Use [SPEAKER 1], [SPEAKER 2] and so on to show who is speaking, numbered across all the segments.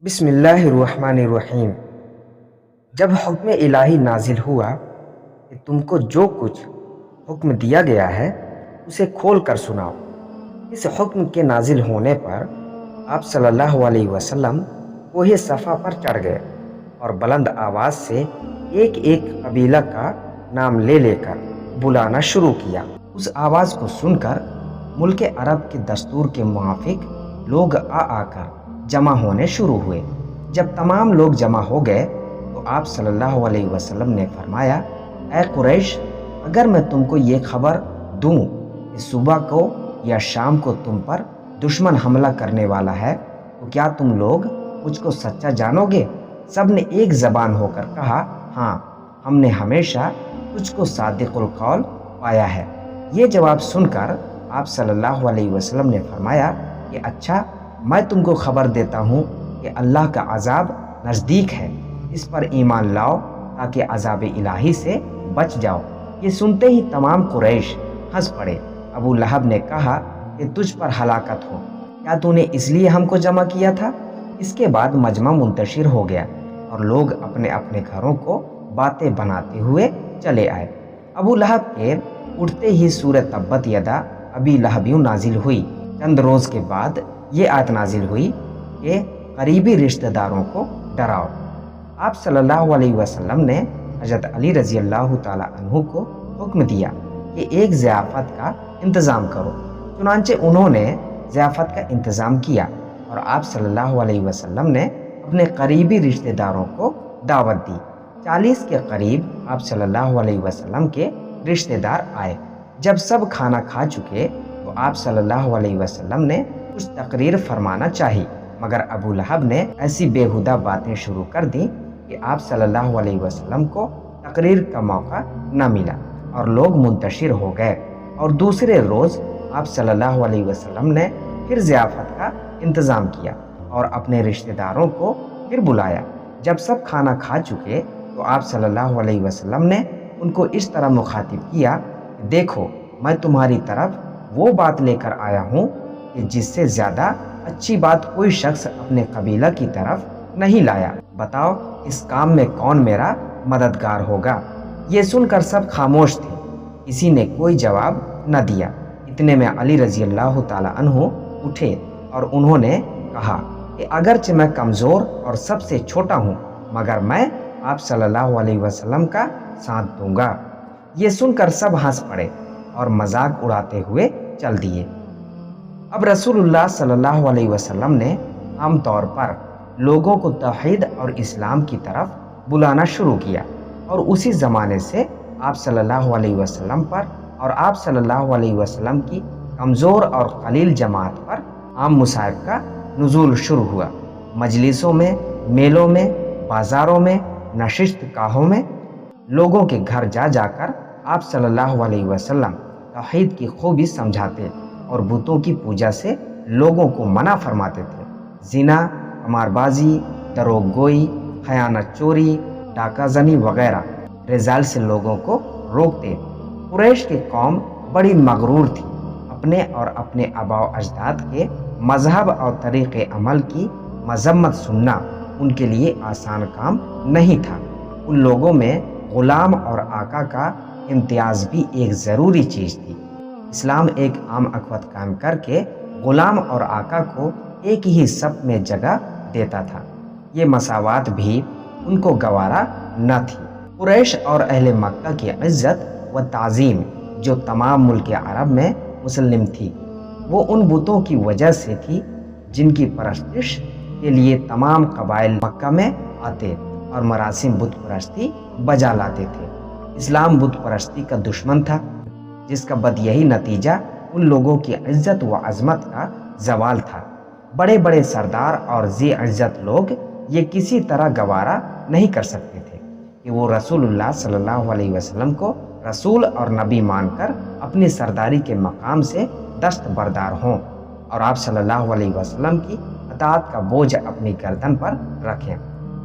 [SPEAKER 1] بسم اللہ الرحمن الرحیم۔ جب حکم الہی نازل ہوا کہ تم کو جو کچھ حکم دیا گیا ہے اسے کھول کر سناؤ، اس حکم کے نازل ہونے پر آپ صلی اللہ علیہ وسلم کوہ صفا پر چڑھ گئے اور بلند آواز سے ایک ایک قبیلہ کا نام لے لے کر بلانا شروع کیا۔ اس آواز کو سن کر ملک عرب کے دستور کے موافق لوگ آ کر جمع ہونے شروع ہوئے۔ جب تمام لوگ جمع ہو گئے تو آپ صلی اللہ علیہ وسلم نے فرمایا، اے قریش، اگر میں تم کو یہ خبر دوں کہ صبح کو یا شام کو تم پر دشمن حملہ کرنے والا ہے تو کیا تم لوگ مجھ کو سچا جانو گے؟ سب نے ایک زبان ہو کر کہا، ہاں، ہم نے ہمیشہ تجھ کو صادق القول پایا ہے۔ یہ جواب سن کر آپ صلی اللہ علیہ وسلم نے فرمایا کہ اچھا، میں تم کو خبر دیتا ہوں کہ اللہ کا عذاب نزدیک ہے، اس پر ایمان لاؤ تاکہ عذاب الہی سے بچ جاؤ۔ یہ سنتے ہی تمام قریش ہنس پڑے۔ ابو لہب نے کہا کہ تجھ پر ہلاکت ہو، کیا تو نے اس لیے ہم کو جمع کیا تھا؟ اس کے بعد مجمع منتشر ہو گیا اور لوگ اپنے اپنے گھروں کو باتیں بناتے ہوئے چلے آئے۔ ابو لہب کے اٹھتے ہی سورہ تبت یدا ابی لہب نازل ہوئی۔ چند روز کے بعد یہ آیت نازل ہوئی کہ قریبی رشتہ داروں کو ڈراؤ۔ آپ صلی اللہ علیہ وسلم نے حضرت علی رضی اللہ تعالی عنہ کو حکم دیا کہ ایک ضیافت کا انتظام کرو۔ چنانچہ انہوں نے ضیافت کا انتظام کیا اور آپ صلی اللہ علیہ وسلم نے اپنے قریبی رشتہ داروں کو دعوت دی۔ 40 کے قریب آپ صلی اللہ علیہ وسلم کے رشتہ دار آئے۔ جب سب کھانا کھا چکے تو آپ صلی اللہ علیہ وسلم نے کچھ تقریر فرمانا چاہی، مگر ابو لہب نے ایسی بیہودہ باتیں شروع کر دیں کہ آپ صلی اللہ علیہ وسلم کو تقریر کا موقع نہ ملا اور لوگ منتشر ہو گئے۔ اور دوسرے روز آپ صلی اللہ علیہ وسلم نے پھر ضیافت کا انتظام کیا اور اپنے رشتہ داروں کو پھر بلایا۔ جب سب کھانا کھا چکے تو آپ صلی اللہ علیہ وسلم نے ان کو اس طرح مخاطب کیا کہ دیکھو، میں تمہاری طرف وہ بات لے کر آیا ہوں کہ جس سے زیادہ اچھی بات کوئی شخص اپنے قبیلہ کی طرف نہیں لایا۔ بتاؤ اس کام میں کون میرا مددگار ہوگا؟ یہ سن کر سب خاموش تھے، کسی نے کوئی جواب نہ دیا۔ اتنے میں علی رضی اللہ تعالی عنہ اٹھے اور انہوں نے کہا کہ اگرچہ میں کمزور اور سب سے چھوٹا ہوں مگر میں آپ صلی اللہ علیہ وسلم کا ساتھ دوں گا۔ یہ سن کر سب ہنس پڑے اور مذاق اڑاتے ہوئے چل دیے۔ اب رسول اللہ صلی اللہ علیہ وسلم نے عام طور پر لوگوں کو توحید اور اسلام کی طرف بلانا شروع کیا، اور اسی زمانے سے آپ صلی اللہ علیہ وسلم پر اور آپ صلی اللہ علیہ وسلم کی کمزور اور قلیل جماعت پر عام مصائب کا نزول شروع ہوا۔ مجلسوں میں، میلوں میں، بازاروں میں، نشست گاہوں میں لوگوں کے گھر جا جا کر آپ صلی اللہ علیہ وسلم توحید کی خوبی سمجھاتے اور بتوں کی پوجا سے لوگوں کو منع فرماتے تھے۔ زنا، قمار بازی، دروغ گوئی، خیانت، چوری، ڈاکہ زنی وغیرہ رذائل سے لوگوں کو روکتے۔ قریش کی قوم بڑی مغرور تھی۔ اپنے اور اپنے آباء و اجداد کے مذہب اور طریق عمل کی مذمت سننا ان کے لیے آسان کام نہیں تھا۔ ان لوگوں میں غلام اور آقا کا امتیاز بھی ایک ضروری چیز تھی۔ اسلام ایک عام اخوت قائم کر کے غلام اور آقا کو ایک ہی صف میں جگہ دیتا تھا۔ یہ مساوات بھی ان کو گوارا نہ تھی۔ قریش اور اہل مکہ کی عزت و تعظیم جو تمام ملک عرب میں مسلم تھی، وہ ان بتوں کی وجہ سے تھی جن کی پرستش کے لیے تمام قبائل مکہ میں آتے اور مراسم بت پرستی بجا لاتے تھے۔ اسلام بت پرستی کا دشمن تھا، جس کا بدیہی نتیجہ ان لوگوں کی عزت و عظمت کا زوال تھا۔ بڑے بڑے سردار اور ذی عزت لوگ یہ کسی طرح گوارا نہیں کر سکتے تھے کہ وہ رسول اللہ صلی اللہ علیہ وسلم کو رسول اور نبی مان کر اپنی سرداری کے مقام سے دستبردار ہوں اور آپ صلی اللہ علیہ وسلم کی اطاعت کا بوجھ اپنی گردن پر رکھیں۔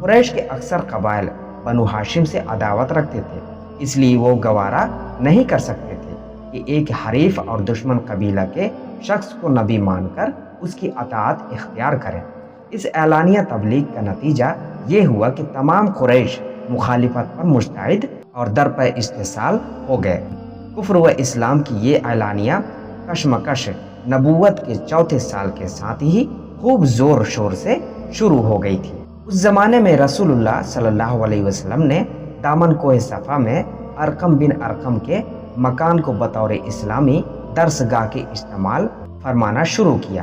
[SPEAKER 1] قریش کے اکثر قبائل بنو ہاشم سے عداوت رکھتے تھے، اس لیے وہ گوارا نہیں کر سکتے تھے کہ ایک حریف اور دشمن قبیلہ کے شخص کو نبی مان کر اس کی اطاعت اختیار کریں۔ اس اعلانیہ تبلیغ کا نتیجہ یہ ہوا کہ تمام قریش مخالفت پر مشتعد اور درپے استحصال ہو گئے۔ کفر و اسلام کی یہ اعلانیہ کشمکش نبوت کے چوتھے سال کے ساتھ ہی خوب زور شور سے شروع ہو گئی تھی۔ اس زمانے میں رسول اللہ صلی اللہ علیہ وسلم نے دامن کوہ صفا میں ارقم بن ارقم کے مکان کو بطور اسلامی درس گاہ کے استعمال فرمانا شروع کیا۔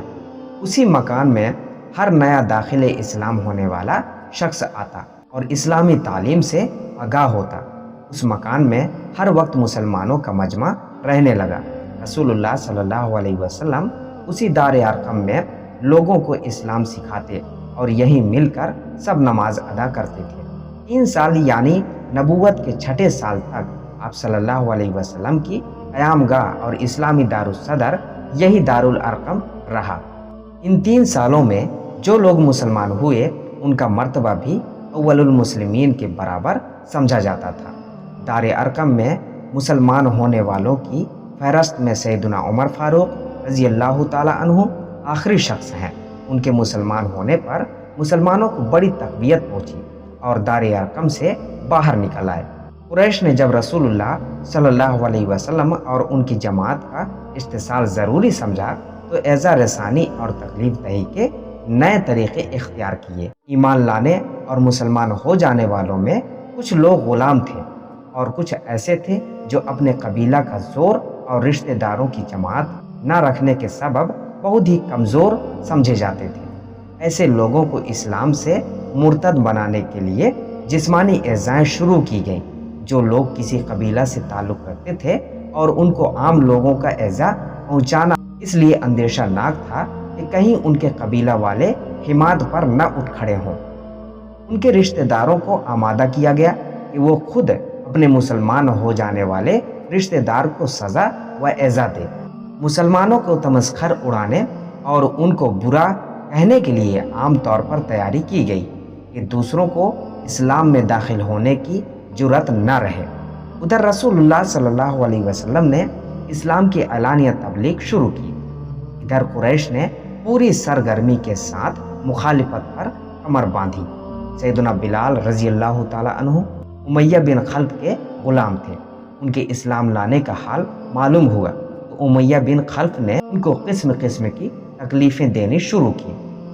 [SPEAKER 1] اسی مکان میں ہر نیا داخل اسلام ہونے والا شخص آتا اور اسلامی تعلیم سے آگاہ ہوتا۔ اس مکان میں ہر وقت مسلمانوں کا مجمع رہنے لگا۔ رسول اللہ صلی اللہ علیہ وسلم اسی دار ارقم میں لوگوں کو اسلام سکھاتے اور یہیں مل کر سب نماز ادا کرتے تھے۔ 3 سال یعنی نبوت کے 6 سال تک آپ صلی اللہ علیہ وسلم کی قیام گاہ اور اسلامی دارالصدر یہی دارالارقم رہا۔ ان 3 سالوں میں جو لوگ مسلمان ہوئے ان کا مرتبہ بھی اول المسلمین کے برابر سمجھا جاتا تھا۔ دار ارقم میں مسلمان ہونے والوں کی فہرست میں سیدنا عمر فاروق رضی اللہ تعالی عنہ آخری شخص ہیں۔ ان کے مسلمان ہونے پر مسلمانوں کو بڑی تقویت پہنچی اور دار ارقم سے باہر نکل آئے۔ قریش نے جب رسول اللہ صلی اللہ علیہ وسلم اور ان کی جماعت کا استحصال ضروری سمجھا تو اعزا رسانی اور تکلیف دہی کے نئے طریقے اختیار کیے۔ ایمان لانے اور مسلمان ہو جانے والوں میں کچھ لوگ غلام تھے اور کچھ ایسے تھے جو اپنے قبیلہ کا زور اور رشتہ داروں کی جماعت نہ رکھنے کے سبب بہت ہی کمزور سمجھے جاتے تھے۔ ایسے لوگوں کو اسلام سے مرتد بنانے کے لیے جسمانی ایذائیں شروع کی گئیں۔ جو لوگ کسی قبیلہ سے تعلق رکھتے تھے اور ان کو عام لوگوں کا ایذا پہنچانا اس لیے اندیشہ ناک تھا کہ کہیں ان کے قبیلہ والے حماد پر نہ اٹھ کھڑے ہوں۔ ان کے رشتہ داروں کو آمادہ کیا گیا کہ وہ خود اپنے مسلمان ہو جانے والے رشتہ دار کو سزا و ایذا دے۔ مسلمانوں کو تمسخر اڑانے اور ان کو برا کہنے کے لیے عام طور پر تیاری کی گئی کہ دوسروں کو اسلام میں داخل ہونے کی جرأت نہ رہے۔ ادھر رسول اللہ صلی اللہ علیہ وسلم نے اسلام کی اعلانیہ تبلیغ شروع کی۔ ادھر قریش نے پوری سرگرمی کے ساتھ مخالفت پر کمر باندھی۔ سیدنا بلال رضی اللہ تعالی عنہ امیہ بن خلف کے غلام تھے۔ ان کے اسلام لانے کا حال معلوم ہوا تو امیہ بن خلف نے ان کو قسم قسم کی تکلیفیں دینی شروع کی۔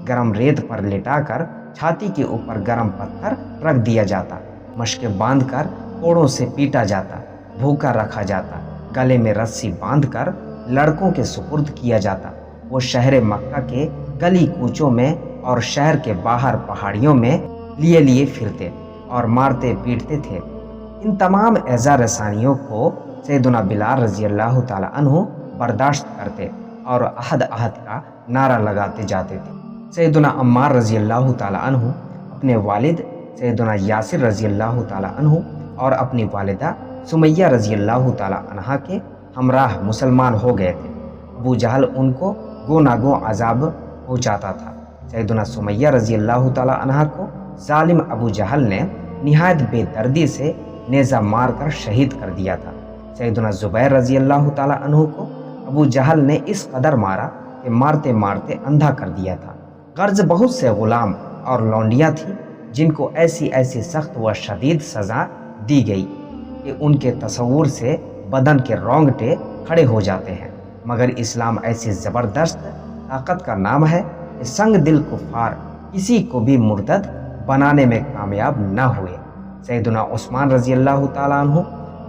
[SPEAKER 1] گرم ریت پر لٹا کر چھاتی کے اوپر گرم پتھر رکھ دیا جاتا، مشقیں باندھ کر کوڑوں سے پیٹا جاتا، بھوکا رکھا جاتا، گلے میں رسی باندھ کر لڑکوں کے سپرد کیا جاتا۔ وہ شہر مکہ کے گلی کوچوں میں اور شہر کے باہر پہاڑیوں میں لیے پھرتے اور مارتے پیٹتے تھے۔ ان تمام ایذا رسانیوں کو سیدنا بلال رضی اللہ تعالی عنہ برداشت کرتے اور عہد کا نعرہ لگاتے جاتے تھے۔ سیدنا عمار رضی اللہ تعالی عنہ اپنے والد سیدنا یاسر رضی اللہ تعالی عنہ اور اپنی والدہ سمیہ رضی اللہ تعالی عنہا کے ہمراہ مسلمان ہو گئے تھے۔ ابو جہل ان کو گو نہ گو عذاب پہنچاتا تھا۔ سیدنا سمیہ رضی اللہ تعالی عنہا کو ظالم ابو جہل نے نہایت بے دردی سے نیزہ مار کر شہید کر دیا تھا۔ سیدنا زبیر رضی اللہ تعالی عنہ کو ابو جہل نے اس قدر مارا کہ مارتے مارتے اندھا کر دیا تھا۔ غرض بہت سے غلام اور لونڈیاں تھیں جن کو ایسی سخت و شدید سزا دی گئی کہ ان کے تصور سے بدن کے رونگٹے کھڑے ہو جاتے ہیں۔ مگر اسلام ایسی زبردست طاقت کا نام ہے کہ سنگ دل کفار کسی کو بھی مرتد بنانے میں کامیاب نہ ہوئے۔ سیدنا عثمان رضی اللہ تعالیٰ عنہ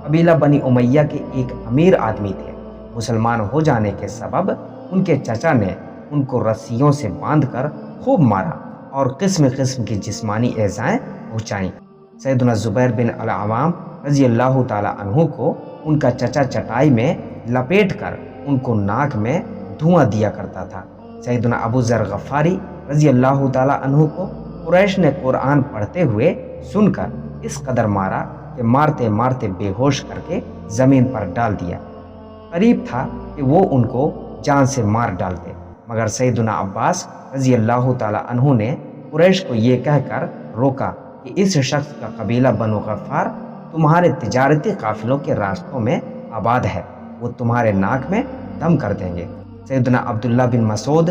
[SPEAKER 1] قبیلہ بنی امیہ کے ایک امیر آدمی تھے۔ مسلمان ہو جانے کے سبب ان کے چچا نے ان کو رسیوں سے باندھ کر خوب مارا اور قسم قسم کی جسمانی ایذائیں پہنچائیں۔ سیدنا زبیر بن العوام رضی اللہ تعالیٰ عنہ کو ان کا چچا چٹائی میں لپیٹ کر ان کو ناک میں دھواں دیا کرتا تھا۔ سیدنا ابو ذر غفاری رضی اللہ تعالیٰ عنہ کو قریش نے قرآن پڑھتے ہوئے سن کر اس قدر مارا کہ مارتے مارتے بے ہوش کر کے زمین پر ڈال دیا۔ قریب تھا کہ وہ ان کو جان سے مار ڈالتے، مگر سیدنا عباس رضی اللہ تعالیٰ عنہ نے قریش کو یہ کہہ کر روکا کہ اس شخص کا قبیلہ بنو غفار تمہارے تجارتی قافلوں کے راستوں میں آباد ہے، وہ تمہارے ناک میں دم کر دیں گے۔ سیدنا عبداللہ بن مسعود